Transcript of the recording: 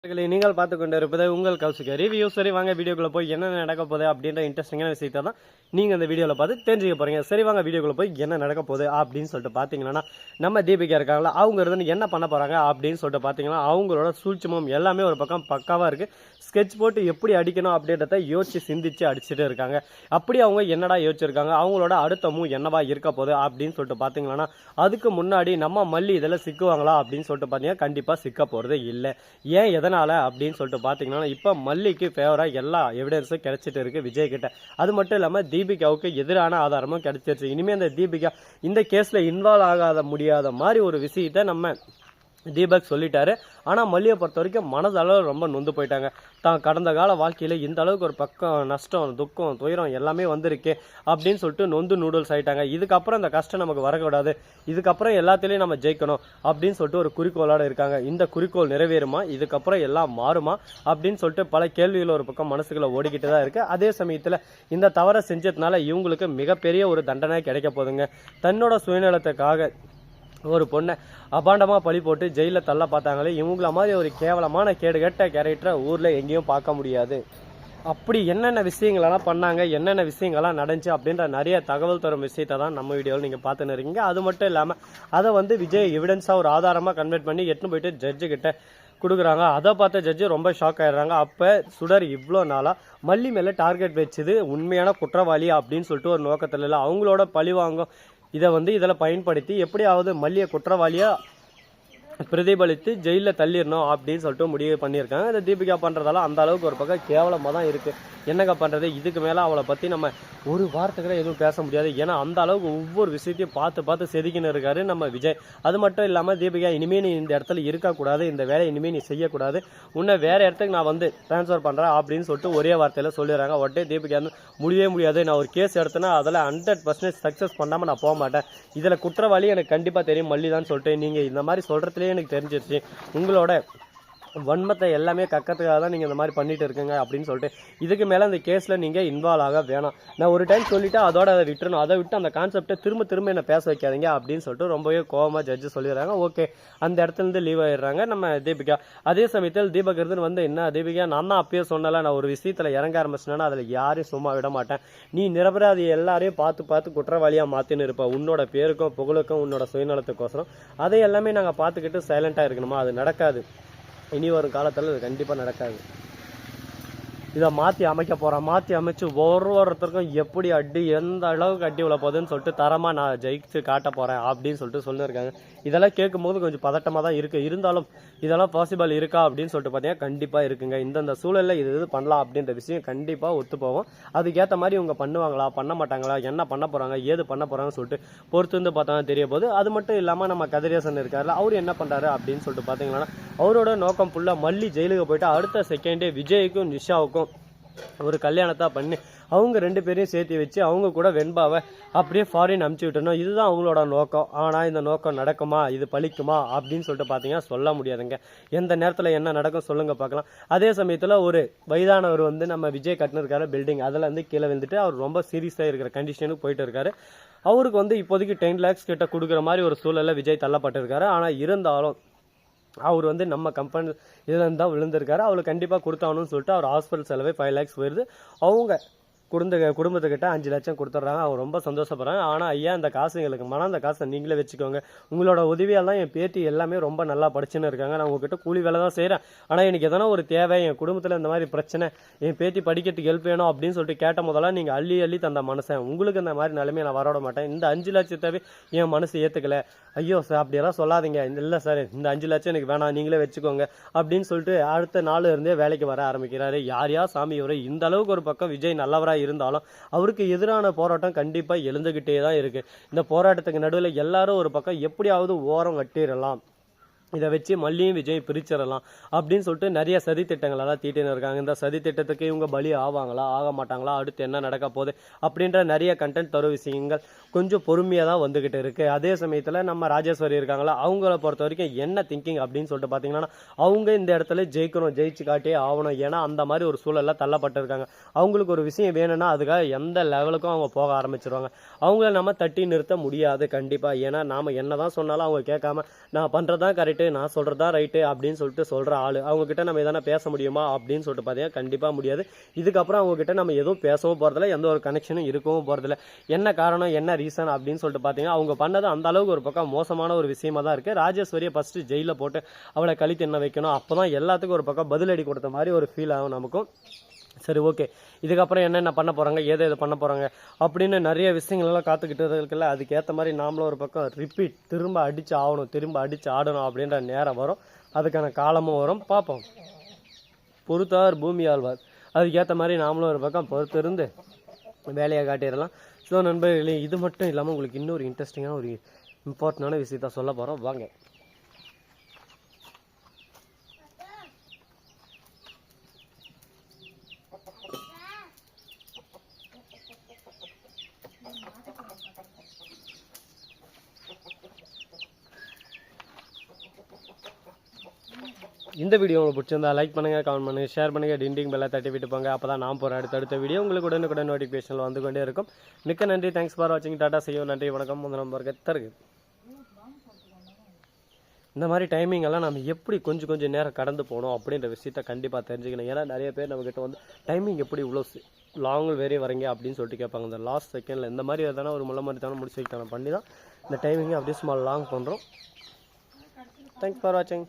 நீங்கள் பார்த்து கொண்டு இருப்பது உங்கள் கௌசிக ரிவ்யூ. சரி வாங்க வீடியோக்குள்ள போய் என்ன நடக்க போகுது அப்படின்ற இன்ட்ரெஸ்டிங்கான விஷயத்தை தான் நீங்கள் இந்த வீடியோவில் பார்த்து தெரிஞ்சுக்க போகிறீங்க. சரி வாங்க வீடியோக்குள்ள போய் என்ன நடக்க போகுது அப்படின்னு சொல்லிட்டு பார்த்தீங்கன்னா, நம்ம தீபிகா இருக்காங்களா, அவங்க இருந்து என்ன பண்ண போகிறாங்க அப்படின்னு சொல்லிட்டு பார்த்தீங்கன்னா, அவங்களோட சூழ்ச்சிமம் எல்லாமே ஒரு பக்கம் பக்காவாக இருக்குது. ஸ்கெட்ச் போட்டு எப்படி அடிக்கணும் அப்படின்றத யோசிச்சு சிந்திச்சு அடிச்சுட்டு இருக்காங்க. அப்படி அவங்க என்னடா யோசிச்சிருக்காங்க, அவங்களோட அடுத்த மூவ் என்னவா இருக்க போகுது அப்படின்னு சொல்லிட்டு பார்த்தீங்கன்னா, அதுக்கு முன்னாடி நம்ம மல்லி இதில் சிக்குவாங்களா அப்படின்னு சொல்லிட்டு பார்த்தீங்கன்னா கண்டிப்பாக சிக்க போகிறது இல்லை. ஏன் எதனால் அப்படின்னு சொல்லிட்டு பார்த்தீங்கன்னா, இப்போ மல்லிக்கு ஃபேவராக எல்லா எவிடன்ஸும் கிடைச்சிட்டு இருக்குது விஜய் கிட்ட. அது மட்டும் இல்லாமல் தீபிகாவுக்கு எதிரான ஆதாரமும் கிடைச்சிருச்சு. இனிமேல் இந்த தீபிகா இந்த கேஸில் இன்வால்வ் ஆகாத முடியாத மாதிரி ஒரு விஷயத்தை நம்ம தீபக் சொல்லிட்டாரு. ஆனால் மல்லியை பொறுத்த வரைக்கும் மனதளவு ரொம்ப நொந்து போயிட்டாங்க. தான் கடந்த கால வாழ்க்கையில் இந்த அளவுக்கு ஒரு பக்கம் நஷ்டம், துக்கம், துயரம் எல்லாமே வந்திருக்கு அப்படின்னு சொல்லிட்டு நொந்து நூடுல்ஸ் ஆகிட்டாங்க. இதுக்கப்புறம் இந்த கஷ்டம் நமக்கு வரக்கூடாது, இதுக்கப்புறம் எல்லாத்துலேயும் நம்ம ஜெயிக்கணும் அப்படின்னு சொல்லிட்டு ஒரு குறிக்கோளோடு இருக்காங்க. இந்த குறிக்கோள் நிறைவேறுமா, இதுக்கப்புறம் எல்லாம் மாறுமா அப்படின்னு சொல்லிட்டு பல கேள்விகள் ஒரு பக்கம் மனசுக்குள்ள ஓடிக்கிட்டு தான் இருக்குது. அதே சமயத்தில் இந்த தவறை செஞ்சதுனால இவங்களுக்கு மிகப்பெரிய ஒரு தண்டனை கிடைக்க போகுதுங்க. தன்னோட சுயநலத்துக்காக ஒரு பொண்ணை அபாண்டமாக பழி போட்டு ஜெயிலில் தள்ள பார்த்தாங்களே, இவங்கள மாதிரி ஒரு கேவலமான கேடுகட்ட கேரக்டரை ஊரில் எங்கேயும் பார்க்க முடியாது. அப்படி என்னென்ன விஷயங்களெல்லாம் பண்ணாங்க, என்னென்ன விஷயங்கள்லாம் நடந்துச்சு அப்படின்ற நிறைய தகவல் தரும் விஷயத்தை தான் நம்ம வீடியோவில் நீங்கள் பார்த்துன்னு இருக்கீங்க. அது மட்டும் இல்லாமல் அதை விஜய் எவிடன்ஸாக ஒரு ஆதாரமாக கன்வெர்ட் பண்ணி எடுத்துன்னு போயிட்டு ஜட்ஜு கிட்ட கொடுக்குறாங்க. அதை பார்த்த ஜட்ஜு ரொம்ப ஷாக் ஆகிடுறாங்க. அப்போ சுடர் இவ்வளோ நாளாக மல்லி மேலே டார்கெட் வச்சுது உண்மையான குற்றவாளி அப்படின்னு சொல்லிட்டு ஒரு நோக்கத்தில் இல்லை, அவங்களோட பழி வாங்கும் இதை இதில் பயன்படுத்தி எப்படியாவது மல்லியை குற்றவாளியாக பிரதிபலித்து ஜெயிலில் தள்ளிடணும் அப்படின்னு சொல்லிட்டு முடிவு பண்ணியிருக்காங்க. இந்த தீபிகா பண்ணுறதால அந்த அளவுக்கு ஒரு பக்கம் கேவலமாக தான் இருக்குது. என்னங்க பண்ணுறது, இதுக்கு மேலே அவளை பற்றி நம்ம ஒரு வார்த்தைகளை எதுவும் பேச முடியாது. ஏன்னா அந்த அளவுக்கு ஒவ்வொரு விஷயத்தையும் பார்த்து செதுக்கின்னு இருக்காரு நம்ம விஜய். அது மட்டும் இல்லாமல் தீபிகா இனிமேல் நீ இந்த இடத்துல இருக்கக்கூடாது, இந்த வேலையை இனிமேல் நீ செய்யக்கூடாது, உன்னை வேறு இடத்துக்கு நான் ட்ரான்ஸ்ஃபர் பண்ணுறேன் அப்படின்னு சொல்லிட்டு ஒரே வார்த்தையில் சொல்லிடுறாங்க. உடனே தீபிகா முடியவே முடியாது, நான் ஒரு கேஸ் எடுத்தேன்னா அதில் 100% சக்ஸஸ் பண்ணாமல் நான் போக மாட்டேன், இதில் குற்றவாளி எனக்கு கண்டிப்பாக தெரியும் மல்லி தான் சொல்லிட்டு நீங்கள் இந்த மாதிரி சொல்கிறதுலேயே எனக்கு தெரிஞ்சிருச்சு, உங்களோட வன்மத்தை எல்லாமே கக்கத்துக்காக தான் நீங்கள் இந்த மாதிரி பண்ணிட்டு இருக்கீங்க அப்படின்னு சொல்லிட்டு இதுக்கு மேலே அந்த கேஸில் நீங்கள் இன்வால்வ் ஆக வேணாம், நான் ஒரு டைம் சொல்லிவிட்டு அதோட அதை விட்டுறணும், அதை விட்டு அந்த கான்செப்டை திரும்ப என்ன பேச வைக்காதீங்க அப்படின்னு சொல்லிட்டு ரொம்பவே கோவமாக ஜட்ஜு சொல்லிடுறாங்க. ஓகே, அந்த இடத்துலேருந்து லீவ் ஆகிடுறாங்க நம்ம தீபிகா. அதே சமயத்தில் தீபக் இருந்து என்ன தீபிகா, நான் தான் அப்பயே சொன்னல, நான் ஒரு விஷயத்தில் இறங்க ஆரம்பிச்சினேன்னா அதில் யாரையும் சும்மா விட மாட்டேன், நீ நிரபராதி எல்லாரையும் பார்த்து குற்றவாளியாக மாற்றின்னு இருப்ப, உன்னோட பேருக்கும் புகழுக்கும் உன்னோட சுயநலத்துக்கோசரம் அதை எல்லாமே நாங்கள் பார்த்துக்கிட்டு சைலண்ட்டாக இருக்கணுமா, அது நடக்காது, இனி வரும் காலத்தில் இது கண்டிப்பாக நடக்காது, இதை மாற்றி அமைக்க போகிறேன், மாற்றி அமைச்சு ஒருத்தருக்கும் எப்படி அடி எந்த அளவுக்கு அடி விழ போகுதுன்னு சொல்லிட்டு தரமாக நான் ஜெயிச்சு காட்ட போகிறேன் அப்படின்னு சொல்லிட்டு சொல்லியிருக்காங்க. இதெல்லாம் கேட்கும்போது கொஞ்சம் பதட்டமாக தான் இருக்குது. இருந்தாலும் இதெல்லாம் பாசிபிள் இருக்கா அப்படின்னு சொல்லிட்டு பார்த்தீங்கன்னா கண்டிப்பாக இருக்குங்க. இந்தந்த சூழலில் இது பண்ணலாம் அப்படின்ற விஷயம் கண்டிப்பாக ஒத்து போகும். அதுக்கேற்ற மாதிரி இவங்க பண்ணுவாங்களா பண்ண மாட்டாங்களா, என்ன பண்ண போகிறாங்க ஏது பண்ண போகிறாங்கன்னு சொல்லிட்டு பொறுத்து வந்து பார்த்தா தெரிய போகுது. அது மட்டும் இல்லாமல் நம்ம கதிரேசன் இருக்காருல, அவர் என்ன பண்ணுறாரு அப்படின்னு சொல்லிட்டு பார்த்தீங்கன்னா, அவரோட நோக்கம் ஃபுல்லாக மல்லி ஜெயிலுக்கு போயிட்டு அடுத்த செகண்டே விஜய்க்கும் நிஷாவுக்கும் ஒரு கல்யாணத்தை பண்ணி அவங்க 2 பேரையும் சேர்த்து வச்சு அவங்க கூட வெண்பாவை அப்படியே ஃபாரின் அனுப்பிச்சி விட்டணும், இதுதான் அவங்களோட நோக்கம். ஆனால் இந்த நோக்கம் நடக்குமா, இது பலிக்குமா அப்படின்னு சொல்லிட்டு பார்த்தீங்கன்னா சொல்ல முடியாதுங்க. எந்த நேரத்தில் என்ன நடக்கும் சொல்லுங்க பார்க்கலாம். அதே சமயத்தில் ஒரு வயதானவர் நம்ம விஜய் கட்டினு இருக்காரு பில்டிங், அதில் கீழே வந்துட்டு அவர் ரொம்ப சீரியஸாக இருக்கிற கண்டிஷனுக்கு போயிட்டு இருக்காரு. அவருக்கு இப்போதைக்கு 10 lakhs கிட்ட கொடுக்குற மாதிரி ஒரு சூழலில் விஜய் தள்ளப்பட்டிருக்காரு. ஆனால் இருந்தாலும் அவர் நம்ம கம்பெனி இதில் இருந்தால் விழுந்திருக்காரு, அவளுக்கு கண்டிப்பாக கொடுத்தாகணும்னு சொல்லிட்டு அவர் ஹாஸ்பிட்டல் செலவே 5 lakhs போயிடுது. அவங்க குடும்பத்துக்கிட்ட 5 லட்சம் கொடுத்துட்றாங்க. அவங்க ரொம்ப சந்தோஷப்படுறாங்க. ஆனால் ஐயா இந்த காசு எங்களுக்கு அந்த காசை நீங்களே வச்சுக்கோங்க, உங்களோட உதவியால் தான் என் பேத்தி எல்லாமே ரொம்ப நல்லா படிச்சுன்னு இருக்காங்க, நான் உங்ககிட்ட கூலி வேலை தான் செய்கிறேன், ஆனால் எனக்கு எதனா ஒரு தேவை, என் குடும்பத்தில் இந்த மாதிரி பிரச்சனை, என் பேத்தி படிக்கிறதுக்கு ஹெல்ப் வேணும் அப்படின்னு சொல்லிட்டு கேட்ட முதல்ல நீங்கள் அள்ளி தந்த மனுஷன், உங்களுக்கு இந்த மாதிரி நிலைமையை நான் வரவிட மாட்டேன், இந்த 5 லட்சத்தை என் மனசு ஏற்றுக்கல, ஐயோ சார் அப்படியெல்லாம் சொல்லாதீங்க, இல்லை சார் இந்த 5 லட்சம் எனக்கு வேணாம் நீங்களே வச்சுக்கோங்க அப்படின்னு சொல்லிட்டு அடுத்த நாள் இருந்தே வேலைக்கு வர ஆரம்பிக்கிறாரு. யாரையா சாமி இவரை இந்த அளவுக்கு ஒரு பக்கம் விஜய் நல்லவராக இருந்தாலும் அவருக்கு எதிரான போராட்டம் கண்டிப்பா எழுந்துகிட்டே தான் இருக்கு. இந்த போராட்டத்துக்கு நடுவில் எல்லாரும் ஒரு பக்கம் எப்படியாவது ஓரம் கட்டிடலாம், இதை வச்சு மல்லியும் விஜய் பிரிச்சிடலாம் அப்படின்னு சொல்லிட்டு நிறைய சதி திட்டங்களெல்லாம் தீட்டின்னு இருக்காங்க. இந்த சதி திட்டத்துக்கு இவங்க பலி ஆவாங்களா ஆக மாட்டாங்களா, அடுத்து என்ன நடக்க போகுது அப்படின்ற நிறைய கண்டென்ட் தரும் விஷயங்கள் கொஞ்சம் பொறுமையாக தான் வந்துகிட்டு இருக்கு. அதே சமயத்தில் நம்ம ராஜேஸ்வரி இருக்காங்களா, அவங்கள பொறுத்த வரைக்கும் என்ன திங்கிங் அப்படின்னு சொல்லிட்டு பார்த்தீங்கன்னா, அவங்க இந்த இடத்துல ஜெயிக்கணும், ஜெயிச்சு காட்டியே ஆகணும், ஏன்னா அந்த மாதிரி ஒரு சூழலில் தள்ளப்பட்டிருக்காங்க. அவங்களுக்கு ஒரு விஷயம் வேணும்னா அதுக்காக எந்த லெவலுக்கும் அவங்க போக ஆரம்பிச்சிருவாங்க. அவங்கள நம்ம தட்டி நிறுத்த முடியாது கண்டிப்பாக, ஏன்னா நாம் என்ன தான் சொன்னாலும் அவங்க கேட்காம நான் பண்ணுறது தான் கரெக்ட், ரைட்டு, நான் சொல்கிறது தான் ரைட்டு அப்படின்னு சொல்லிட்டு சொல்கிற ஆள் அவங்கக்கிட்ட நம்ம எதனா பேச முடியுமா அப்படின்னு சொல்லிட்டு பார்த்தீங்கன்னா கண்டிப்பாக முடியாது. இதுக்கப்புறம் அவங்கக்கிட்ட நம்ம எதுவும் பேசவும் போகிறதில்ல, எந்த ஒரு கனெக்ஷனும் இருக்கவும் போகிறதில்ல. என்ன காரணம், என்ன ரீசன் அப்படின்னு சொல்லிட்டு பார்த்தீங்கன்னா அவங்க பண்ணது அந்த அளவுக்கு ஒரு பக்கம் மோசமான ஒரு விஷயமா தான் இருக்குது. ராஜேஸ்வரியை ஃபஸ்ட்டு ஜெயிலில் போட்டு அவளை கழித்து என்ன வைக்கணும், அப்போ தான் எல்லாத்துக்கும் ஒரு பக்கம் பதிலடி கொடுத்த மாதிரி ஒரு ஃபீல் ஆகும் நமக்கும். சரி, ஓகே, இதுக்கப்புறம் என்னென்ன பண்ண போகிறாங்க, எது பண்ண போகிறாங்க அப்படின்னு நிறைய விஷயங்கள்லாம் காத்துக்கிட்டு இருக்குல்ல. அதுக்கேற்ற மாதிரி நாமளும் ஒரு பக்கம் ரிப்பீட் திரும்ப அடித்து ஆகணும், திரும்ப அடித்து ஆடணும் அப்படின்ற நேரம் வரும். அதுக்கான காலமும் வரும். பார்ப்போம். பொறுத்தார் பூமி ஆழ்வார். அதுக்கேற்ற மாதிரி நாமளும் ஒரு பக்கம் பொறுத்து இருந்து வேலையை காட்டிடலாம். ஸோ நண்பர்களே, இது மட்டும் இல்லாமல் உங்களுக்கு இன்னொரு இன்ட்ரெஸ்டிங்கான ஒரு இம்பார்ட்டண்டான விஷயத்த சொல்ல போகிறோம். வாங்க. இந்த வீடியோ உங்களுக்கு பிடிச்சிருந்தா லைக் பண்ணுங்கள், கமெண்ட் பண்ணுங்கள், ஷேர் பண்ணுங்கள், டிண்டிங் பெல்லை தட்டி விட்டு போங்க. அப்போ தான் நான் போகிற அடுத்தடுத்த வீடியோ உங்களுக்கு உடனுக்குடன் நோட்டிஃபிகேஷனில் வந்து கொண்டே இருக்கும். மிக்க நன்றி. தேங்க்ஸ் ஃபார் வாட்சிங். டாட்டா, செய்யும். நன்றி, வணக்கம். முதல் நம்பருக்கு தருகு. இந்த மாதிரி டைமிங் எல்லாம் நம்ம எப்படி கொஞ்சம் நேரம் கடந்து போகணும் அப்படின்ற விஷயத்த கண்டிப்பாக தெரிஞ்சுக்கணும். ஏன்னா நிறைய பேர் நம்மக்கிட்ட வந்து டைமிங் எப்படி இவ்வளோ லாங் வேறே வரீங்க அப்படின்னு சொல்லிட்டு கேட்பாங்க. இந்த லாஸ்ட் செகண்டில் இந்த மாதிரி எதனா ஒரு முள்ள மாதிரி தானே முடிச்சு வைக்கணும் பண்ணி தான் இந்த டைமிங்கை அப்படியே சும்மா லாங் பண்ணுறோம். தேங்க்ஸ் ஃபார் வாட்சிங்.